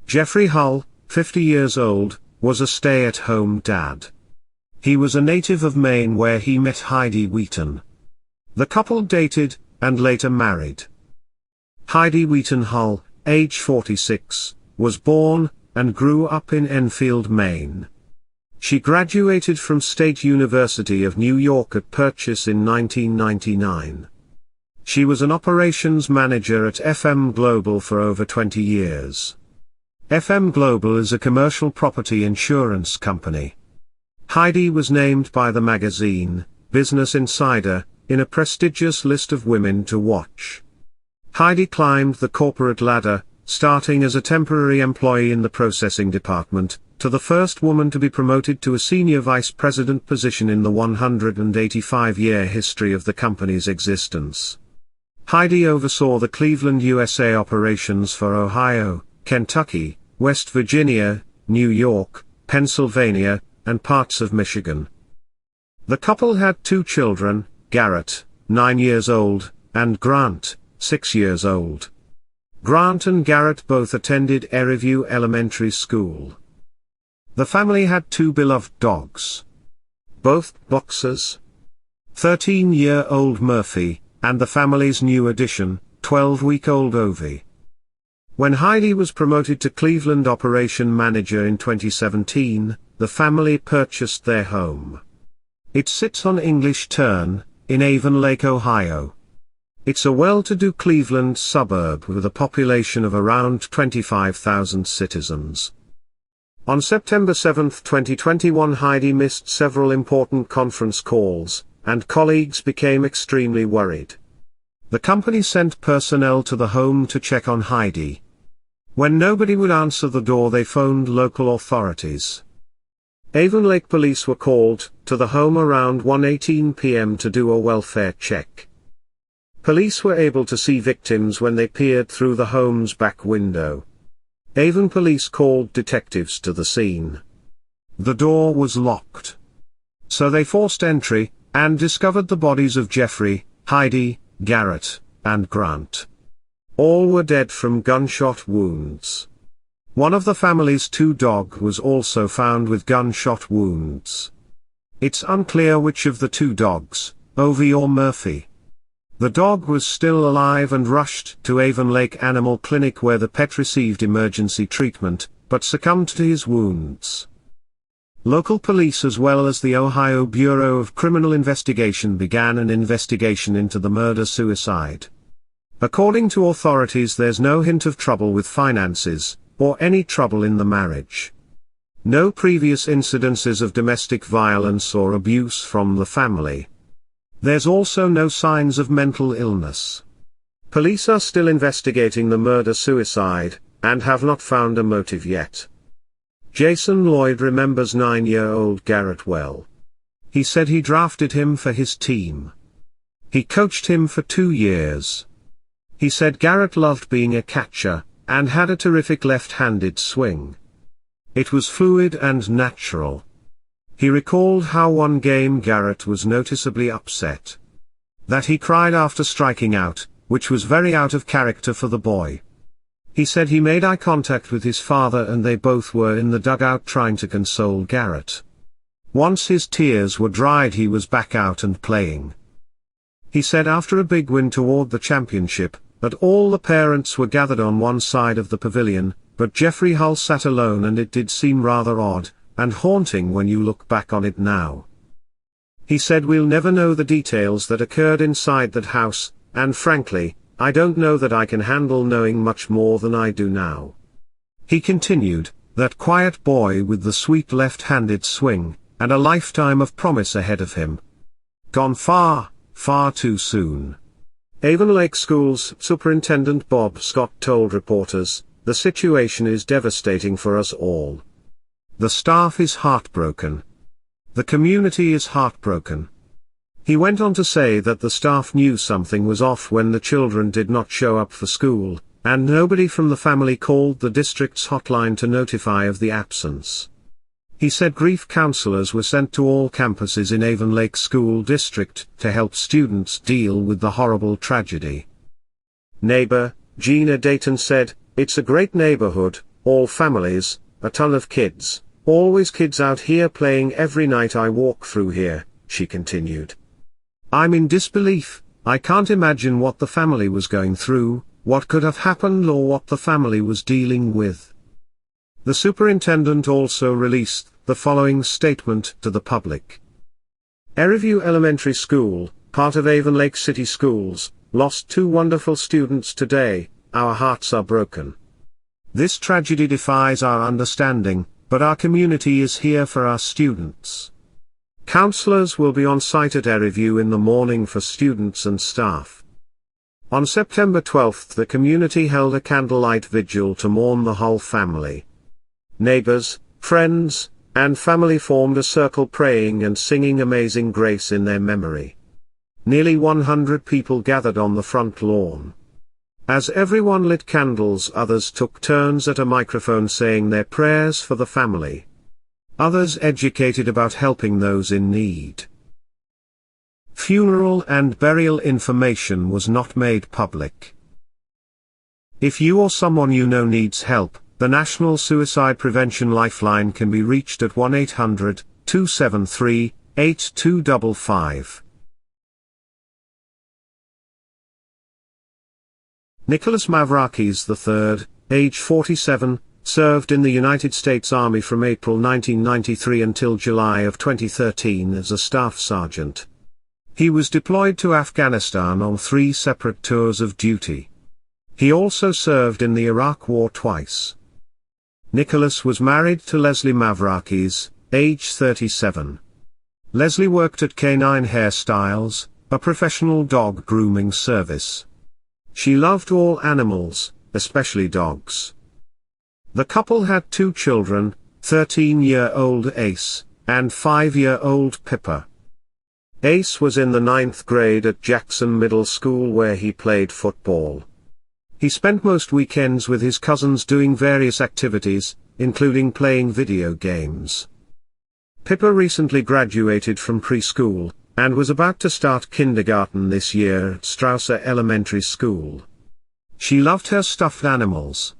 Jeffrey Hull, 50 years old, was a stay-at-home dad. He was a native of Maine where he met Heidi Wheaton. The couple dated, and later married. Heidi Wheaton Hull, age 46, was born, and grew up in Enfield, Maine. She graduated from State University of New York at Purchase in 1999. She was an operations manager at FM Global for over 20 years. FM Global is a commercial property insurance company. Heidi was named by the magazine, Business Insider, in a prestigious list of women to watch. Heidi climbed the corporate ladder, starting as a temporary employee in the processing department, to the first woman to be promoted to a senior vice president position in the 185-year history of the company's existence. Heidi oversaw the Cleveland, USA operations for Ohio, Kentucky, West Virginia, New York, Pennsylvania, and parts of Michigan. The couple had 2 children, Garrett, 9 years old, and Grant, 6 years old. Grant and Garrett both attended Airview Elementary School. The family had 2 beloved dogs. Both boxers. 13-year-old Murphy, and the family's new addition, 12-week-old Ovi. When Heidi was promoted to Cleveland Operation Manager in 2017, the family purchased their home. It sits on English Turn, in Avon Lake, Ohio. It's a well-to-do Cleveland suburb with a population of around 25,000 citizens. On September 7, 2021, Heidi missed several important conference calls, and colleagues became extremely worried. The company sent personnel to the home to check on Heidi. When nobody would answer the door, they phoned local authorities. Avon Lake police were called to the home around 1:18 p.m. to do a welfare check. Police were able to see victims when they peered through the home's back window. Avon police called detectives to the scene. The door was locked. So they forced entry, and discovered the bodies of Jeffrey, Heidi, Garrett, and Grant. All were dead from gunshot wounds. One of the family's 2 dogs was also found with gunshot wounds. It's unclear which of the 2 dogs, Ovi or Murphy. The dog was still alive and rushed to Avon Lake Animal Clinic where the pet received emergency treatment, but succumbed to his wounds. Local police as well as the Ohio Bureau of Criminal Investigation began an investigation into the murder-suicide. According to authorities, there's no hint of trouble with finances, or any trouble in the marriage. No previous incidences of domestic violence or abuse from the family. There's also no signs of mental illness. Police are still investigating the murder-suicide, and have not found a motive yet. Jason Lloyd remembers 9-year-old Garrett well. He said he drafted him for his team. He coached him for 2 years. He said Garrett loved being a catcher, and had a terrific left-handed swing. It was fluid and natural. He recalled how one game Garrett was noticeably upset. That he cried after striking out, which was very out of character for the boy. He said he made eye contact with his father and they both were in the dugout trying to console Garrett. Once his tears were dried, he was back out and playing. He said after a big win toward the championship, that all the parents were gathered on one side of the pavilion, but Jeffrey Hull sat alone, and it did seem rather odd, and haunting when you look back on it now. He said we'll never know the details that occurred inside that house, and frankly, I don't know that I can handle knowing much more than I do now. He continued, that quiet boy with the sweet left-handed swing, and a lifetime of promise ahead of him. Gone far, far too soon. Avon Lake Schools Superintendent Bob Scott told reporters, "The situation is devastating for us all. The staff is heartbroken. The community is heartbroken. He went on to say that the staff knew something was off when the children did not show up for school, and nobody from the family called the district's hotline to notify of the absence. He said grief counselors were sent to all campuses in Avon Lake School District to help students deal with the horrible tragedy. Neighbor, Gina Dayton said, "It's a great neighborhood, all families, a ton of kids, always kids out here playing every night I walk through here," she continued. "I'm in disbelief. I can't imagine what the family was going through, what could have happened or what the family was dealing with." The superintendent also released the following statement to the public. Eriview Elementary School, part of Avon Lake City Schools, lost 2 wonderful students today. Our hearts are broken. This tragedy defies our understanding, but our community is here for our students. Counselors will be on site at Eriview in the morning for students and staff. On September 12th, the community held a candlelight vigil to mourn the whole family. Neighbors, friends, and family formed a circle praying and singing Amazing Grace in their memory. Nearly 100 people gathered on the front lawn. As everyone lit candles, others took turns at a microphone saying their prayers for the family. Others educated about helping those in need. Funeral and burial information was not made public. If you or someone you know needs help, the National Suicide Prevention Lifeline can be reached at 1-800-273-8255. Nicholas Mavrakis III, age 47, served in the United States Army from April 1993 until July of 2013 as a staff sergeant. He was deployed to Afghanistan on 3 separate tours of duty. He also served in the Iraq War twice. Nicholas was married to Leslie Mavrakis, age 37. Leslie worked at Canine Hairstyles, a professional dog grooming service. She loved all animals, especially dogs. The couple had 2 children, 13-year-old Ace, and 5-year-old Pippa. Ace was in the 9th grade at Jackson Middle School where he played football. He spent most weekends with his cousins doing various activities, including playing video games. Pippa recently graduated from preschool, and was about to start kindergarten this year at Strausser Elementary School. She loved her stuffed animals.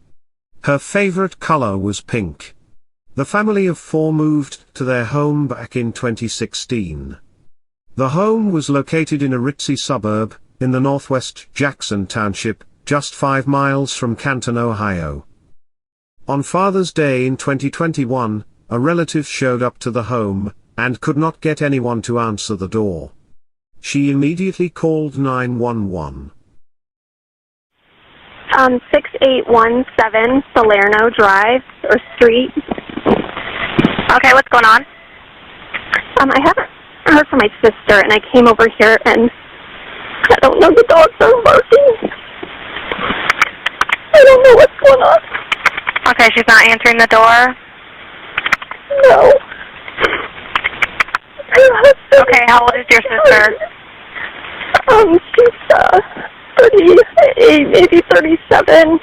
Her favorite color was pink. The family of 4 moved to their home back in 2016. The home was located in a ritzy suburb, in the northwest Jackson Township, just 5 miles from Canton, Ohio. On Father's Day in 2021, a relative showed up to the home, and could not get anyone to answer the door. She immediately called 911. 6817 Salerno Drive, or Street. Okay, what's going on? I haven't heard from my sister, and I came over here, and I don't know, the dogs are barking. I don't know what's going on. Okay, she's not answering the door? No. Her husband, Okay, how old is your sister? She's 38, maybe 37.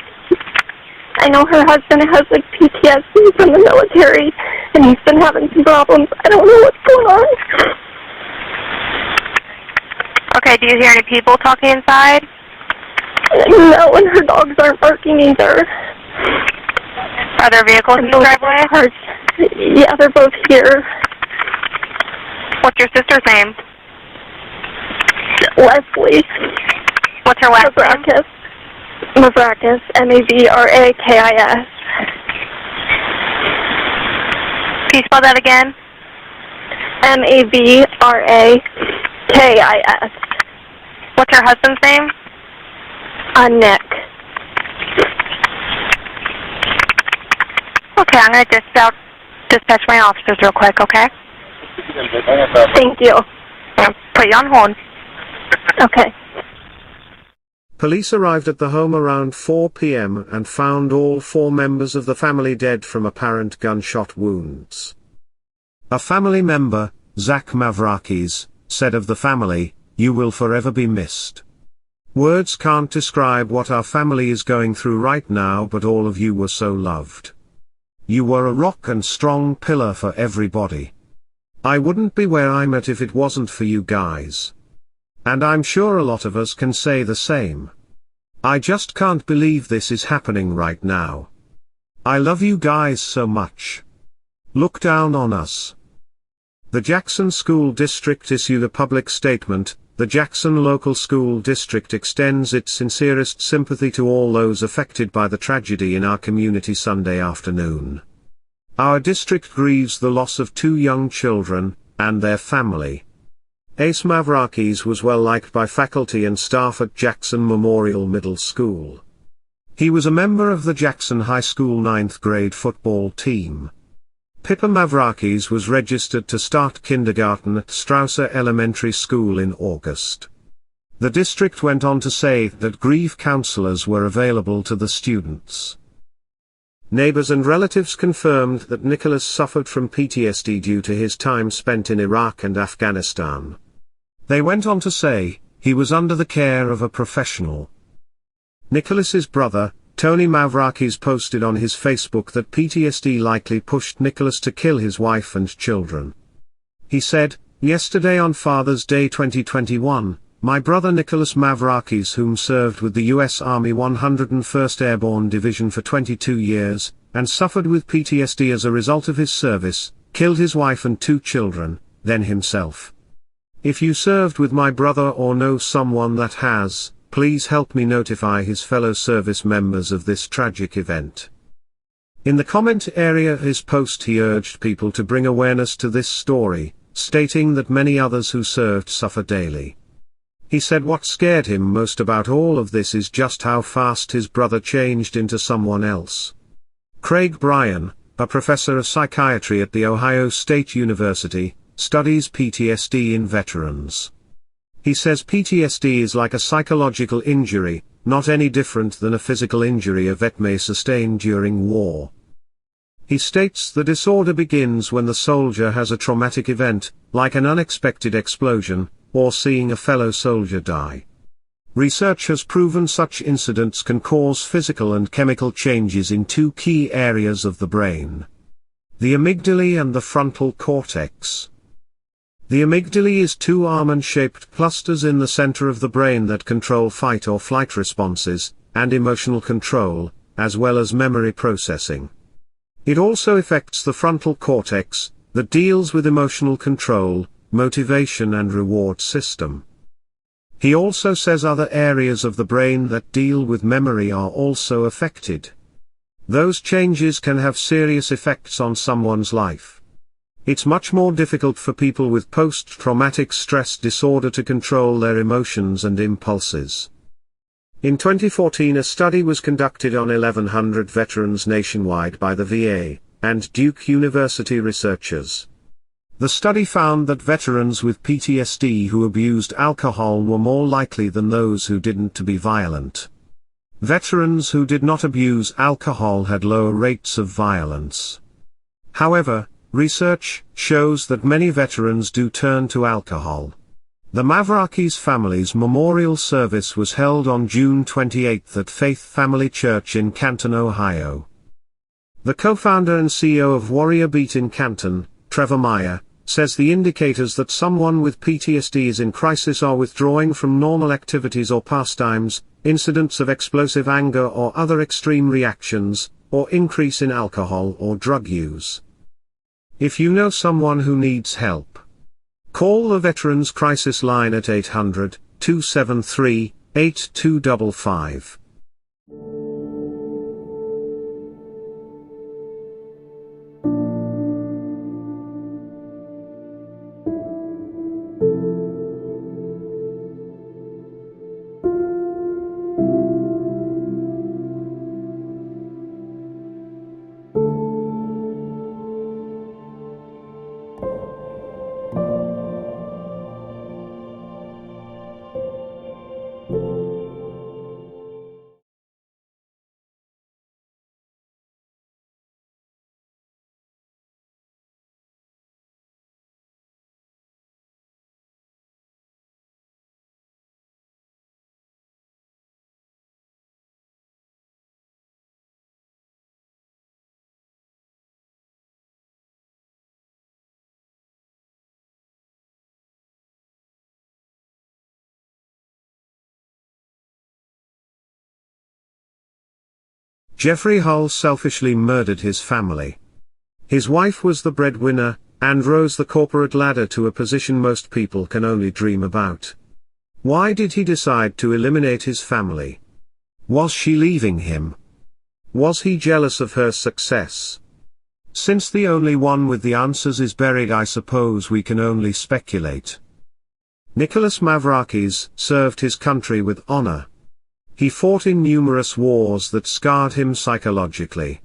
I know her husband has like PTSD from the military, and he's been having some problems. I don't know what's going on. Okay, do you hear any people talking inside? No, and her dogs aren't barking either. Are there vehicles in the driveway? Yeah, they're both here. What's your sister's name? Leslie. What's her last name? Mavrakis. Mavrakis. Mavrakis. Can you spell that again? Mavrakis. What's her husband's name? Nick. Okay, I'm going to dispatch my officers real quick, okay? Thank you. I'll put you on hold. Okay. Police arrived at the home around 4 p.m. and found all 4 members of the family dead from apparent gunshot wounds. A family member, Zach Mavrakis, said of the family, "You will forever be missed. Words can't describe what our family is going through right now, but all of you were so loved. You were a rock and strong pillar for everybody. I wouldn't be where I'm at if it wasn't for you guys. And I'm sure a lot of us can say the same. I just can't believe this is happening right now. I love you guys so much. Look down on us." The Jackson School District issued a public statement. The Jackson Local School District extends its sincerest sympathy to all those affected by the tragedy in our community Sunday afternoon. Our district grieves the loss of 2 young children, and their family. Ace Mavrakis was well liked by faculty and staff at Jackson Memorial Middle School. He was a member of the Jackson High School 9th grade football team. Pippa Mavrakis was registered to start kindergarten at Strausser Elementary School in August. The district went on to say that grief counselors were available to the students. Neighbors and relatives confirmed that Nicholas suffered from PTSD due to his time spent in Iraq and Afghanistan. They went on to say, he was under the care of a professional. Nicholas's brother, Tony Mavrakis, posted on his Facebook that PTSD likely pushed Nicholas to kill his wife and children. He said, "Yesterday on Father's Day 2021, my brother Nicholas Mavrakis, whom served with the U.S. Army 101st Airborne Division for 22 years, and suffered with PTSD as a result of his service, killed his wife and 2 children, then himself. If you served with my brother or know someone that has, please help me notify his fellow service members of this tragic event." In the comment area of his post, he urged people to bring awareness to this story, stating that many others who served suffer daily. He said what scared him most about all of this is just how fast his brother changed into someone else. Craig Bryan, a professor of psychiatry at The Ohio State University, studies PTSD in veterans. He says PTSD is like a psychological injury, not any different than a physical injury a vet may sustain during war. He states the disorder begins when the soldier has a traumatic event, like an unexpected explosion, or seeing a fellow soldier die. Research has proven such incidents can cause physical and chemical changes in 2 key areas of the brain: the amygdala and the frontal cortex. The amygdala is 2 almond-shaped clusters in the center of the brain that control fight or flight responses, and emotional control, as well as memory processing. It also affects the frontal cortex, that deals with emotional control, motivation and reward system. He also says other areas of the brain that deal with memory are also affected. Those changes can have serious effects on someone's life. It's much more difficult for people with post-traumatic stress disorder to control their emotions and impulses. In 2014, a study was conducted on 1,100 veterans nationwide by the VA and Duke University researchers. The study found that veterans with PTSD who abused alcohol were more likely than those who didn't to be violent. Veterans who did not abuse alcohol had lower rates of violence. However, research shows that many veterans do turn to alcohol. The Mavrakis family's memorial service was held on June 28 at Faith Family Church in Canton, Ohio. The co-founder and CEO of Uppbeat in Canton, Trevor Meyer, says the indicators that someone with PTSD is in crisis are withdrawing from normal activities or pastimes, incidents of explosive anger or other extreme reactions, or increase in alcohol or drug use. If you know someone who needs help, call the Veterans Crisis Line at 800-273-8255. Thank you. Jeffrey Hull selfishly murdered his family. His wife was the breadwinner, and rose the corporate ladder to a position most people can only dream about. Why did he decide to eliminate his family? Was she leaving him? Was he jealous of her success? Since the only one with the answers is buried, I suppose we can only speculate. Nicholas Mavrakis served his country with honor. He fought in numerous wars that scarred him psychologically.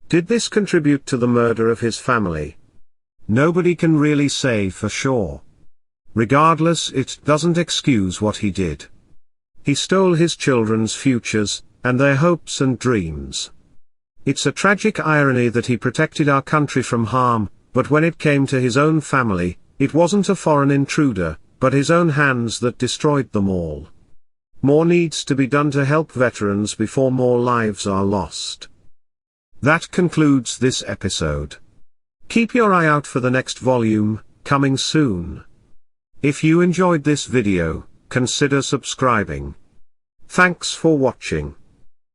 Did this contribute to the murder of his family? Nobody can really say for sure. Regardless, it doesn't excuse what he did. He stole his children's futures, and their hopes and dreams. It's a tragic irony that he protected our country from harm, but when it came to his own family, it wasn't a foreign intruder, but his own hands that destroyed them all. More needs to be done to help veterans before more lives are lost. That concludes this episode. Keep your eye out for the next volume, coming soon. If you enjoyed this video, consider subscribing. Thanks for watching.